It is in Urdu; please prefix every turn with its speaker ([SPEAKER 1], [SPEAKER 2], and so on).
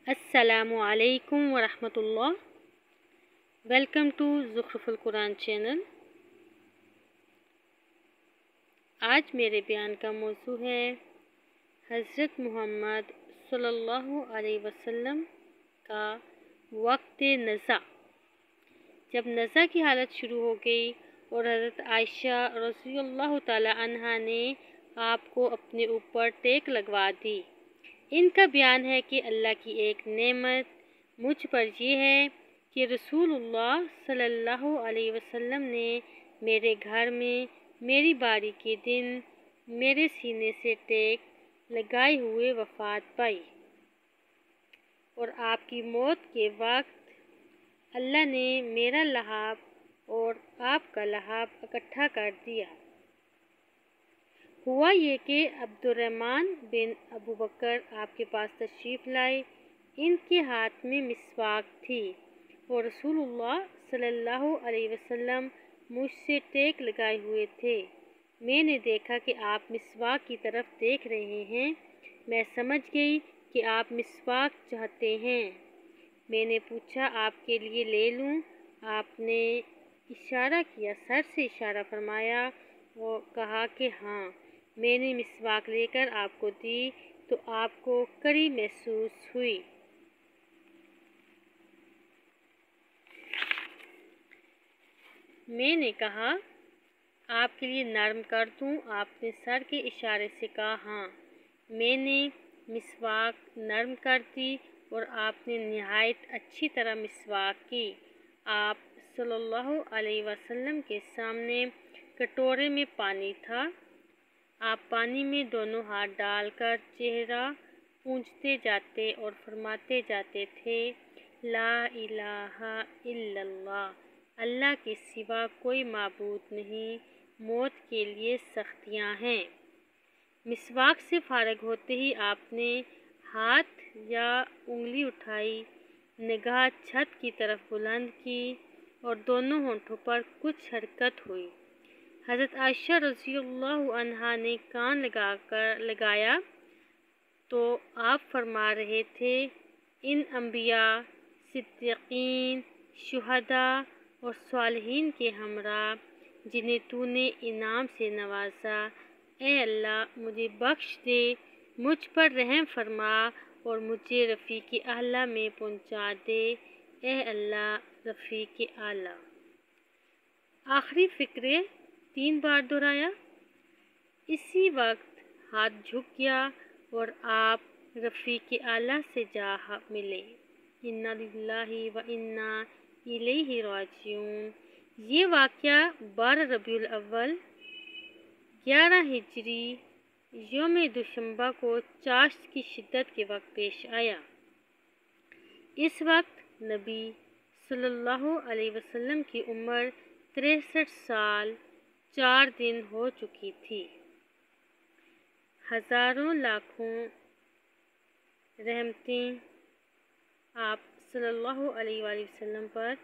[SPEAKER 1] السلام علیکم ورحمۃ اللہ۔ ویلکم ٹو زخرف القرآن چینل۔ آج میرے بیان کا موضوع ہے حضرت محمد صلی اللہ علیہ وسلم کا وقت نزا۔ جب نزا کی حالت شروع ہو گئی اور حضرت عائشہ رضی اللہ تعالی عنہا نے آپ کو اپنے اوپر ٹیک لگوا دی۔ ان کا بیان ہے کہ اللہ کی ایک نعمت مجھ پر یہ ہے کہ رسول اللہ صلی اللہ علیہ وسلم نے میرے گھر میں میری باری کے دن میرے سینے سے ٹیک لگائے ہوئے وفات پائی، اور آپ کی موت کے وقت اللہ نے میرا لحاف اور آپ کا لحاف اکٹھا کر دیا۔ ہوا یہ کہ عبد الرحمن بن ابو بکر آپ کے پاس تشریف لائے۔ ان کے ہاتھ میں مسواک تھی اور رسول اللہ صلی اللہ علیہ وسلم مجھ سے ٹیک لگائے ہوئے تھے۔ میں نے دیکھا کہ آپ مسواک کی طرف دیکھ رہے ہیں۔ میں سمجھ گئی کہ آپ مسواک چاہتے ہیں۔ میں نے پوچھا، آپ کے لیے لے لوں؟ آپ نے اشارہ کیا، سر سے اشارہ فرمایا اور کہا کہ ہاں۔ میں نے مسواک لے کر آپ کو دی تو آپ کو کڑی محسوس ہوئی۔ میں نے کہا، آپ کے لیے نرم کر دوں؟ آپ نے سر کے اشارے سے کہا ہاں۔ میں نے مسواک نرم کر دی اور آپ نے نہایت اچھی طرح مسواک کی۔ آپ صلی اللہ علیہ وسلم کے سامنے کٹورے میں پانی تھا۔ آپ پانی میں دونوں ہاتھ ڈال کر چہرہ پونچھتے جاتے اور فرماتے جاتے تھے، لا الہ الا اللہ، اللہ کے سوا کوئی معبود نہیں، موت کے لیے سختیاں ہیں۔ مسواک سے فارغ ہوتے ہی آپ نے ہاتھ یا انگلی اٹھائی، نگاہ چھت کی طرف بلند کی اور دونوں ہونٹوں پر کچھ حرکت ہوئی۔ حضرت عائشہ رضی اللہ عنہا نے کان لگایا تو آپ فرما رہے تھے، ان انبیاء، صدیقین، شہداء اور صالحین کے ہمراہ جنہیں تو نے انعام سے نوازا، اے اللہ مجھے بخش دے، مجھ پر رحم فرما اور مجھے رفیق اعلیٰ میں پہنچا دے، اے اللہ رفیق اعلیٰ۔ آخری فقرے 3 بار دہرایا۔ اسی وقت ہاتھ جھک گیا اور آپ رفیق اعلیٰ سے جا ملے۔ انا للہ و انا الیہ راجعون۔ یہ واقعہ 12 ربیع الاول 11 ہجری یوم دوشنبہ کو چاشت کی شدت کے وقت پیش آیا۔ اس وقت نبی صلی اللہ علیہ وسلم کی عمر 63 سال 4 دن ہو چکی تھی۔ ہزاروں لاکھوں رحمتیں آپ صلی اللہ علیہ وسلم پر